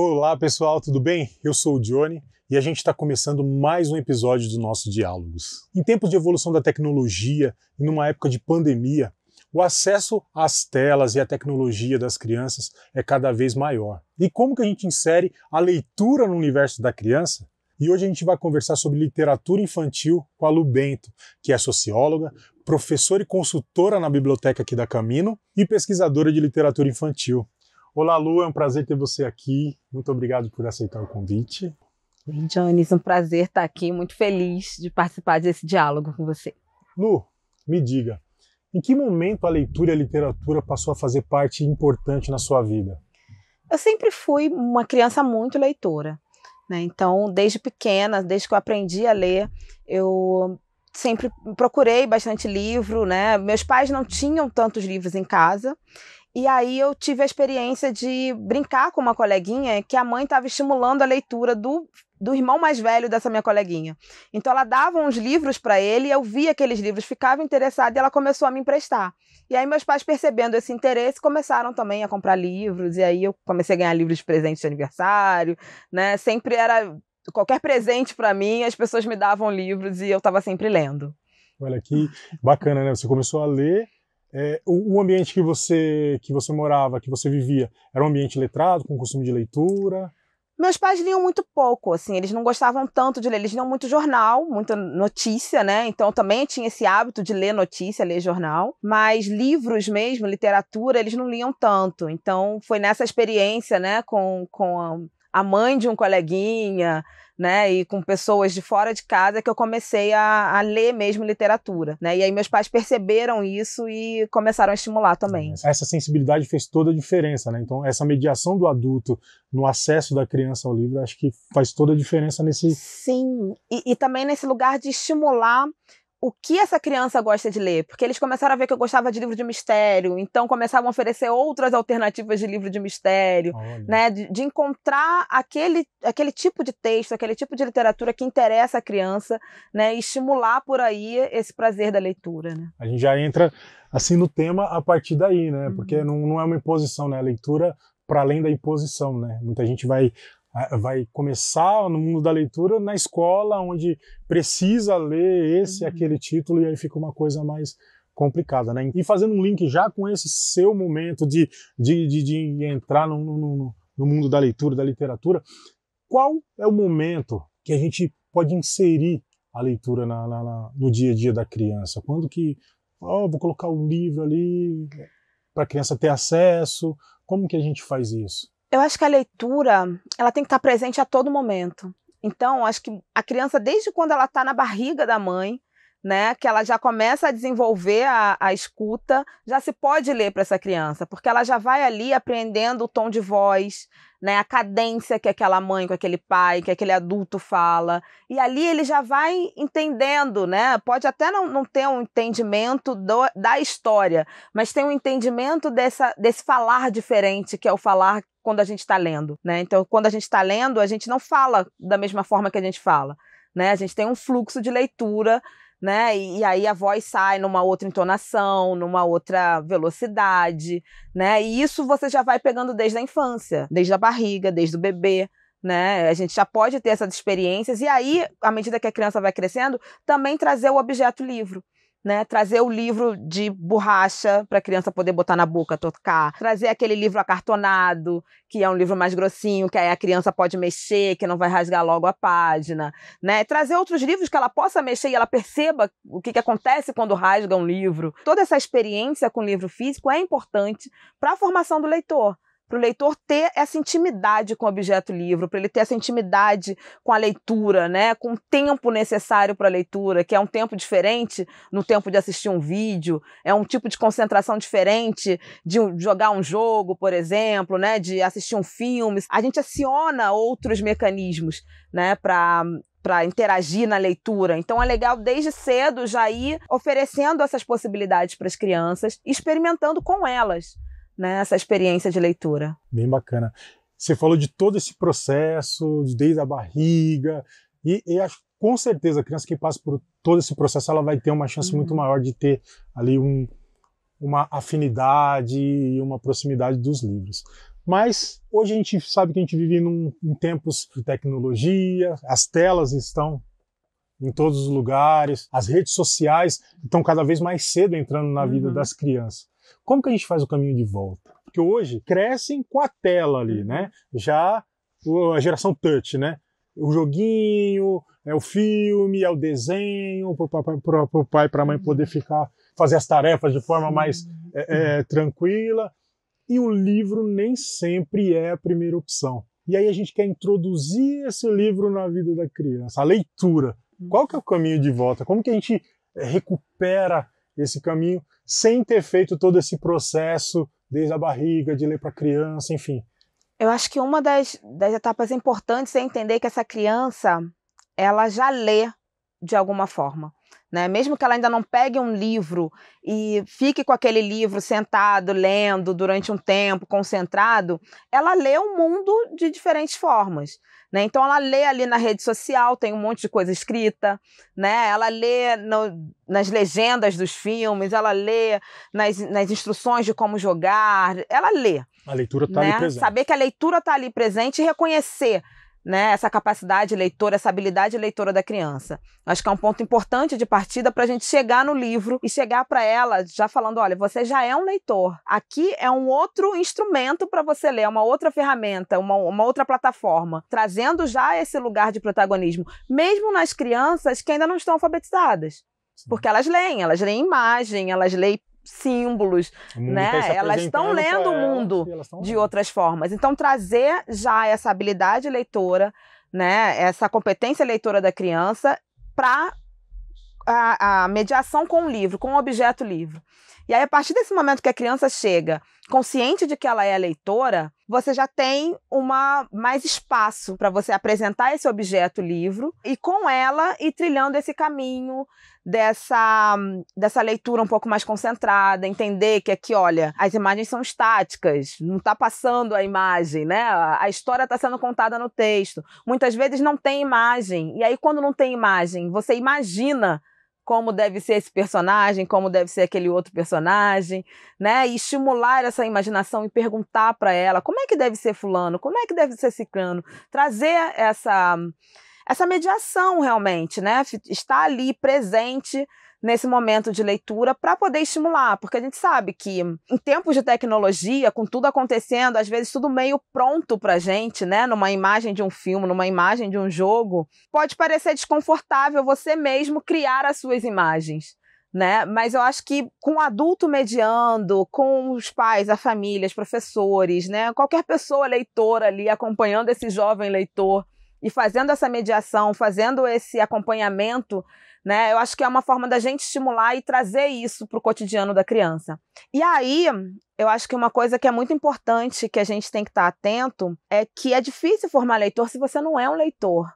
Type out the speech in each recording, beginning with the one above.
Olá pessoal, tudo bem? Eu sou o Johnny e a gente está começando mais um episódio do nosso Diálogos. Em tempos de evolução da tecnologia e numa época de pandemia, o acesso às telas e à tecnologia das crianças é cada vez maior. E como que a gente insere a leitura no universo da criança? E hoje a gente vai conversar sobre literatura infantil com a Lu Bento, que é socióloga, professora e consultora na biblioteca aqui da Camino e pesquisadora de literatura infantil. Olá, Lu, é um prazer ter você aqui. Muito obrigado por aceitar o convite. Oi, Jones, um prazer estar aqui, muito feliz de participar desse diálogo com você. Lu, me diga, em que momento a leitura e a literatura passou a fazer parte importante na sua vida? Eu sempre fui uma criança muito leitora, né? Então, desde pequena, desde que eu aprendi a ler, eu sempre procurei bastante livro, né? Meus pais não tinham tantos livros em casa. E aí eu tive a experiência de brincar com uma coleguinha que a mãe estava estimulando a leitura do irmão mais velho dessa minha coleguinha. Então ela dava uns livros para ele, eu via aqueles livros, ficava interessada e ela começou a me emprestar. E aí meus pais, percebendo esse interesse, começaram também a comprar livros, e aí eu comecei a ganhar livros de presente de aniversário, né? Sempre era qualquer presente para mim, as pessoas me davam livros e eu estava sempre lendo. Olha que bacana, né? Você começou a ler. O ambiente que você morava, que você vivia, era um ambiente letrado, com costume de leitura? Meus pais liam muito pouco, assim, eles não gostavam tanto de ler, eles liam muito jornal, muita notícia, né? Então eu também tinha esse hábito de ler notícia, ler jornal, mas livros mesmo, literatura, eles não liam tanto. Então foi nessa experiência, né, com a mãe de um coleguinha, né, e com pessoas de fora de casa que eu comecei a ler mesmo literatura, né, e aí meus pais perceberam isso e começaram a estimular também. Essa sensibilidade fez toda a diferença, né, então essa mediação do adulto no acesso da criança ao livro, acho que faz toda a diferença nesse... Sim, e também nesse lugar de estimular o que essa criança gosta de ler, porque eles começaram a ver que eu gostava de livro de mistério, então começavam a oferecer outras alternativas de livro de mistério, né, de encontrar aquele tipo de texto, aquele tipo de literatura que interessa a criança, né, e estimular por aí esse prazer da leitura, né. A gente já entra assim no tema a partir daí, né, porque não é uma imposição, né, a leitura para além da imposição, né, muita gente vai começar no mundo da leitura na escola, onde precisa ler esse e aquele título, e aí fica uma coisa mais complicada, né? E fazendo um link já com esse seu momento de entrar no mundo da leitura, da literatura, qual é o momento que a gente pode inserir a leitura no dia a dia da criança? Quando que, vou colocar um livro ali para a criança ter acesso? Como que a gente faz isso? Eu acho que a leitura, ela tem que estar presente a todo momento. Então, acho que a criança, desde quando ela está na barriga da mãe, né, que ela já começa a desenvolver a escuta, já se pode ler para essa criança, porque ela já vai ali aprendendo o tom de voz, né, a cadência que aquela mãe, com aquele pai, que aquele adulto fala, e ali ele já vai entendendo, né, pode até não ter um entendimento da história, mas tem um entendimento desse falar diferente, que é o falar quando a gente está lendo, né? Então, quando a gente está lendo, a gente não fala da mesma forma que a gente fala, né? A gente tem um fluxo de leitura, né? E aí a voz sai numa outra entonação, numa outra velocidade, né? E isso você já vai pegando desde a infância, desde a barriga, desde o bebê, né? A gente já pode ter essas experiências e aí, à medida que a criança vai crescendo, também trazer o objeto livro. Né, trazer o livro de borracha para a criança poder botar na boca, tocar, trazer aquele livro acartonado, que é um livro mais grossinho, que aí a criança pode mexer, que não vai rasgar logo a página, né? Trazer outros livros que ela possa mexer e ela perceba o que acontece quando rasga um livro. Toda essa experiência com o livro físico é importante para a formação do leitor. Para o leitor ter essa intimidade com o objeto livro, para ele ter essa intimidade com a leitura, né? Com o tempo necessário para a leitura, que é um tempo diferente no tempo de assistir um vídeo, é um tipo de concentração diferente de jogar um jogo, por exemplo, né? De assistir um filme. A gente aciona outros mecanismos, né? Para interagir na leitura. Então é legal desde cedo já ir oferecendo essas possibilidades para as crianças, experimentando com elas, né, essa experiência de leitura. Bem bacana. Você falou de todo esse processo, desde a barriga, e acho com certeza a criança que passa por todo esse processo, ela vai ter uma chance muito maior de ter ali uma afinidade e uma proximidade dos livros. Mas hoje a gente sabe que a gente vive em tempos de tecnologia, as telas estão em todos os lugares, as redes sociais estão cada vez mais cedo entrando na vida das crianças. Como que a gente faz o caminho de volta? Porque hoje crescem com a tela ali, né? Já a geração touch, né? O joguinho, é o filme, é o desenho, para o pai e para a mãe poder fazer as tarefas de forma mais tranquila. E o livro nem sempre é a primeira opção. E aí a gente quer introduzir esse livro na vida da criança, a leitura. Qual que é o caminho de volta? Como que a gente recupera esse caminho sem ter feito todo esse processo desde a barriga, de ler para a criança, enfim? Eu acho que uma das etapas importantes é entender que essa criança, ela já lê de alguma forma. Né? Mesmo que ela ainda não pegue um livro e fique com aquele livro sentado, lendo durante um tempo, concentrado, ela lê o mundo de diferentes formas. Né? Então ela lê ali na rede social, tem um monte de coisa escrita, né? Ela lê nas legendas dos filmes, ela lê nas instruções de como jogar, ela lê. A leitura está né? ali presente. Saber que a leitura está ali presente e reconhecer, né, essa capacidade leitora, essa habilidade leitora da criança. Acho que é um ponto importante de partida para a gente chegar no livro e chegar para ela já falando, olha, você já é um leitor. Aqui é um outro instrumento para você ler, uma outra ferramenta, uma outra plataforma, trazendo já esse lugar de protagonismo, mesmo nas crianças que ainda não estão alfabetizadas. Sim. Porque elas leem imagem, elas leem símbolos, né? Elas estão lendo o mundo de outras formas. Então, trazer já essa habilidade leitora, né? Essa competência leitora da criança para a mediação com o livro, com o objeto livro. E aí, a partir desse momento que a criança chega consciente de que ela é leitora, você já tem mais espaço para você apresentar esse objeto livro e com ela ir trilhando esse caminho dessa leitura um pouco mais concentrada, entender que aqui, olha, as imagens são estáticas, não está passando a imagem, né? A história está sendo contada no texto. Muitas vezes não tem imagem, e aí quando não tem imagem, você imagina como deve ser esse personagem, como deve ser aquele outro personagem, né? E estimular essa imaginação e perguntar para ela como é que deve ser fulano, como é que deve ser ciclano, trazer essa mediação realmente, né? Estar ali presente nesse momento de leitura para poder estimular, porque a gente sabe que em tempos de tecnologia, com tudo acontecendo, às vezes tudo meio pronto para a gente, né? Numa imagem de um filme, numa imagem de um jogo, pode parecer desconfortável você mesmo criar as suas imagens, né? Mas eu acho que com o adulto mediando, com os pais, a família, os professores, né? Qualquer pessoa leitora ali acompanhando esse jovem leitor e fazendo essa mediação, fazendo esse acompanhamento, né? Eu acho que é uma forma da gente estimular e trazer isso para o cotidiano da criança. E aí, eu acho que uma coisa que é muito importante, que a gente tem que estar atento, é que é difícil formar leitor se você não é um leitor.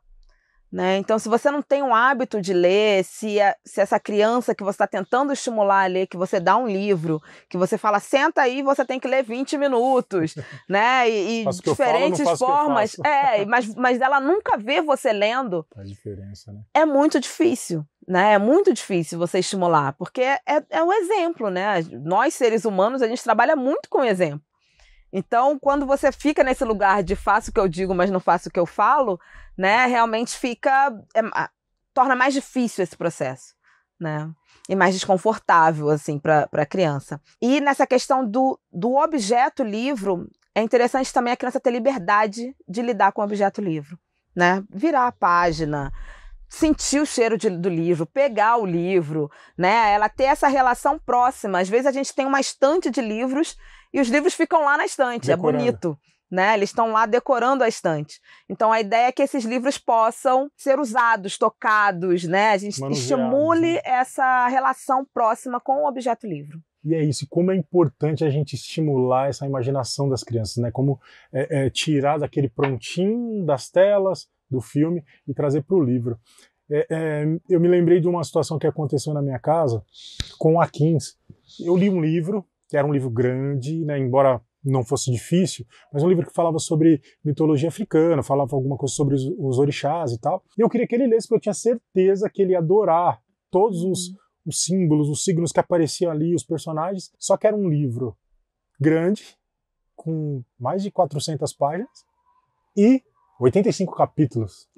Né? Então, se você não tem um hábito de ler, se essa criança que você está tentando estimular a ler, que você dá um livro, que você fala, senta aí, você tem que ler 20 minutos, né? E diferentes formas. Mas ela nunca vê você lendo. Faz diferença, né? É muito difícil, né? É muito difícil você estimular, porque é um exemplo, né? Nós, seres humanos, a gente trabalha muito com exemplo. Então, quando você fica nesse lugar de faço o que eu digo, mas não faço o que eu falo, né, realmente torna mais difícil esse processo, né, e mais desconfortável, assim, para a criança. E nessa questão do objeto livro, é interessante também a criança ter liberdade de lidar com o objeto livro, né, virar a página, sentir o cheiro do livro, pegar o livro, né, ela ter essa relação próxima. Às vezes a gente tem uma estante de livros e os livros ficam lá na estante, decorando. É bonito, né? Eles estão lá decorando a estante. Então a ideia é que esses livros possam ser usados, tocados, né? A gente estimule, né, essa relação próxima com o objeto livro. E é isso, como é importante a gente estimular essa imaginação das crianças, né? Como tirar daquele prontinho das telas do filme e trazer para o livro. Eu me lembrei de uma situação que aconteceu na minha casa com a Kins. Eu li um livro, que era um livro grande, né, embora não fosse difícil, mas um livro que falava sobre mitologia africana, falava alguma coisa sobre os orixás e tal. E eu queria que ele lesse, porque eu tinha certeza que ele ia adorar todos os símbolos, os signos que apareciam ali, os personagens, só que era um livro grande, com mais de 400 páginas e 85 capítulos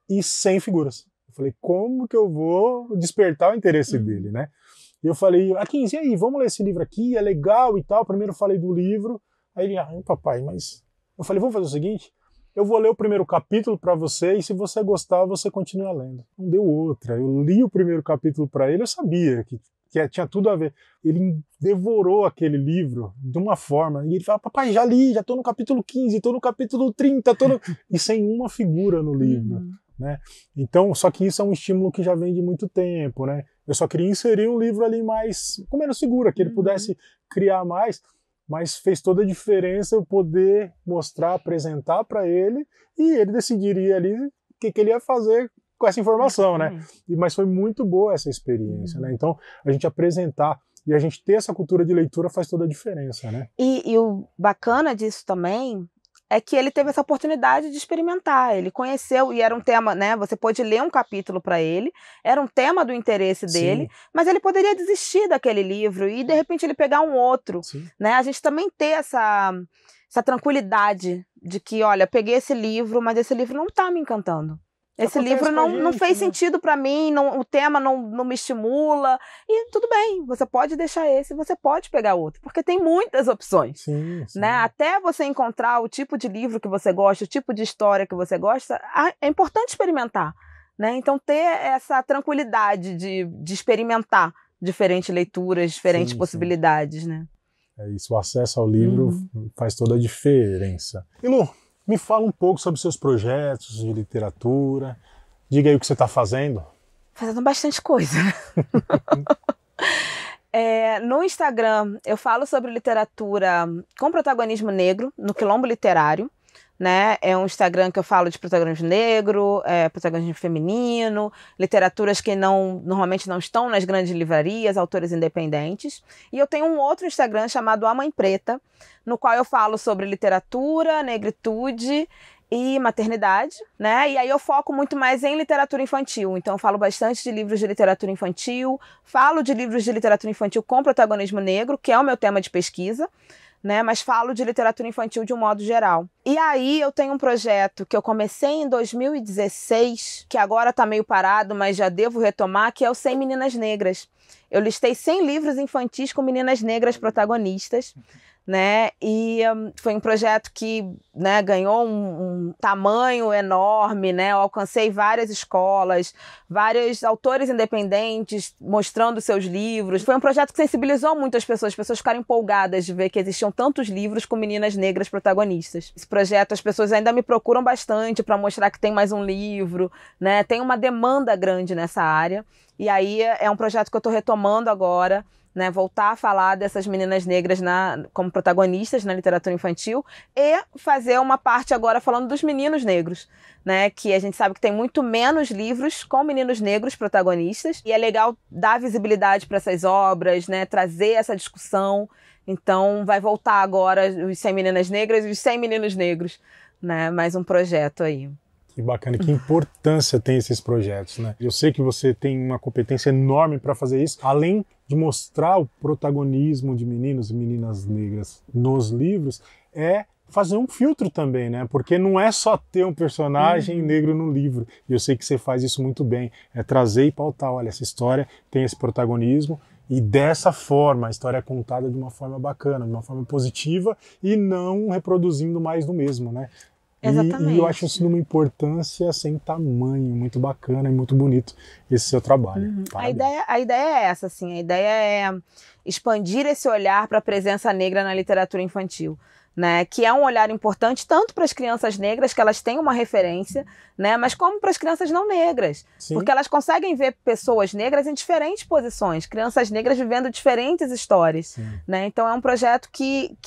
e 100 figuras. Eu falei, como que eu vou despertar o interesse dele, né? E eu falei, Akins, e aí, vamos ler esse livro aqui, é legal e tal. Primeiro eu falei do livro, aí ele, papai, mas... Eu falei, vamos fazer o seguinte, eu vou ler o primeiro capítulo para você e se você gostar, você continua lendo. Não deu outra. Eu li o primeiro capítulo para ele, eu sabia que tinha tudo a ver. Ele devorou aquele livro de uma forma, e ele fala, papai, já li, já tô no capítulo 15, tô no capítulo 30, e sem uma figura no livro, né? Então, só que isso é um estímulo que já vem de muito tempo, né? Eu só queria inserir um livro ali mais, com menos figura, que ele pudesse criar mais, mas fez toda a diferença eu poder mostrar, apresentar para ele, e ele decidiria ali o que ele ia fazer com essa informação, né? Mas foi muito boa essa experiência, né? Então, a gente apresentar e a gente ter essa cultura de leitura faz toda a diferença, né? E o bacana disso também é que ele teve essa oportunidade de experimentar, ele conheceu, e era um tema, né, você pôde ler um capítulo para ele, era um tema do interesse dele, mas ele poderia desistir daquele livro e de repente ele pegar um outro, né? A gente também ter essa tranquilidade de que, olha, peguei esse livro, mas esse livro não está me encantando. Esse livro não fez sentido para mim, o tema não me estimula, e tudo bem, você pode deixar esse, você pode pegar outro, porque tem muitas opções, né? Até você encontrar o tipo de livro que você gosta, o tipo de história que você gosta, é importante experimentar, né? Então ter essa tranquilidade de experimentar diferentes leituras, diferentes possibilidades, né? É isso, o acesso ao livro faz toda a diferença. E Lu, me fala um pouco sobre seus projetos de literatura. Diga aí o que você está fazendo. Fazendo bastante coisa. No Instagram, eu falo sobre literatura com protagonismo negro, no Quilombo Literário. Né? É um Instagram que eu falo de protagonismo negro, protagonismo feminino, literaturas que normalmente não estão nas grandes livrarias, autores independentes. E eu tenho um outro Instagram chamado A Mãe Preta, no qual eu falo sobre literatura, negritude e maternidade, né? E aí eu foco muito mais em literatura infantil. Então eu falo bastante de livros de literatura infantil, falo de livros de literatura infantil com protagonismo negro, que é o meu tema de pesquisa, né, mas falo de literatura infantil de um modo geral. E aí eu tenho um projeto que eu comecei em 2016, que agora está meio parado, mas já devo retomar, que é o 100 Meninas Negras. Eu listei 100 livros infantis com meninas negras protagonistas, né? E foi um projeto que, né, ganhou um tamanho enorme, né? Eu alcancei várias escolas, vários autores independentes mostrando seus livros. Foi um projeto que sensibilizou muito as pessoas ficaram empolgadas de ver que existiam tantos livros com meninas negras protagonistas. Esse projeto, as pessoas ainda me procuram bastante para mostrar que tem mais um livro, né? Tem uma demanda grande nessa área. E aí é um projeto que eu estou retomando agora, né, voltar a falar dessas meninas negras como protagonistas na literatura infantil e fazer uma parte agora falando dos meninos negros, né, que a gente sabe que tem muito menos livros com meninos negros protagonistas e é legal dar visibilidade para essas obras, né, trazer essa discussão. Então vai voltar agora os 100 Meninas Negras e os 100 Meninos Negros, né, mais um projeto aí. Que bacana, que importância tem esses projetos, né? Eu sei que você tem uma competência enorme para fazer isso, além de mostrar o protagonismo de meninos e meninas negras nos livros, é fazer um filtro também, né? Porque não é só ter um personagem negro no livro, e eu sei que você faz isso muito bem, é trazer e pautar, olha, essa história tem esse protagonismo, e dessa forma, a história é contada de uma forma bacana, de uma forma positiva, e não reproduzindo mais do mesmo, né? Exatamente. E eu acho isso de uma importância sem tamanho, muito bacana e muito bonito esse seu trabalho. A ideia é essa, assim, a ideia é expandir esse olhar para a presença negra na literatura infantil, né? Que é um olhar importante tanto para as crianças negras, que elas têm uma referência, né? Mas como para as crianças não negras, porque elas conseguem ver pessoas negras em diferentes posições, crianças negras vivendo diferentes histórias, né? Então é um projeto que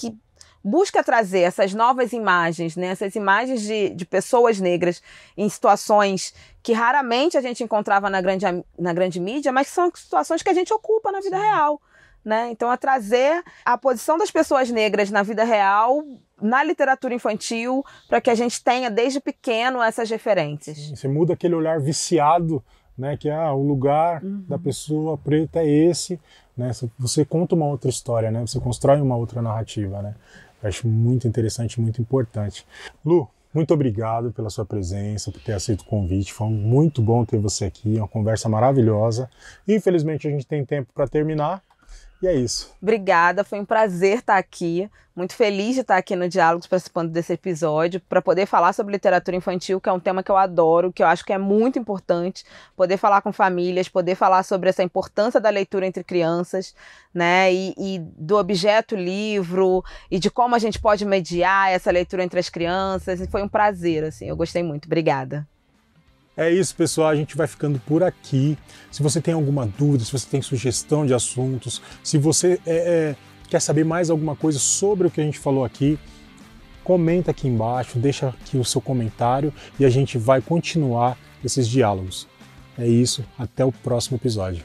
busca trazer essas novas imagens, né? Essas imagens de pessoas negras em situações que raramente a gente encontrava na grande mídia, mas que são situações que a gente ocupa na vida real, né? Então é trazer a posição das pessoas negras na vida real, na literatura infantil, para que a gente tenha desde pequeno essas referências. Você muda aquele olhar viciado, né? Que o lugar da pessoa preta é esse, né? Você conta uma outra história, né? Você constrói uma outra narrativa, né? Eu acho muito interessante, muito importante. Lu, muito obrigado pela sua presença, por ter aceito o convite. Foi muito bom ter você aqui, uma conversa maravilhosa. Infelizmente a gente tem tempo para terminar. E é isso. Obrigada, foi um prazer estar aqui. Muito feliz de estar aqui no Diálogos participando desse episódio, para poder falar sobre literatura infantil, que é um tema que eu adoro, que eu acho que é muito importante, poder falar com famílias, poder falar sobre essa importância da leitura entre crianças, né, e do objeto livro, e de como a gente pode mediar essa leitura entre as crianças. E foi um prazer, assim, eu gostei muito. Obrigada. É isso, pessoal, a gente vai ficando por aqui. Se você tem alguma dúvida, se você tem sugestão de assuntos, se você quer saber mais alguma coisa sobre o que a gente falou aqui, comenta aqui embaixo, deixa aqui o seu comentário e a gente vai continuar esses diálogos. É isso, até o próximo episódio.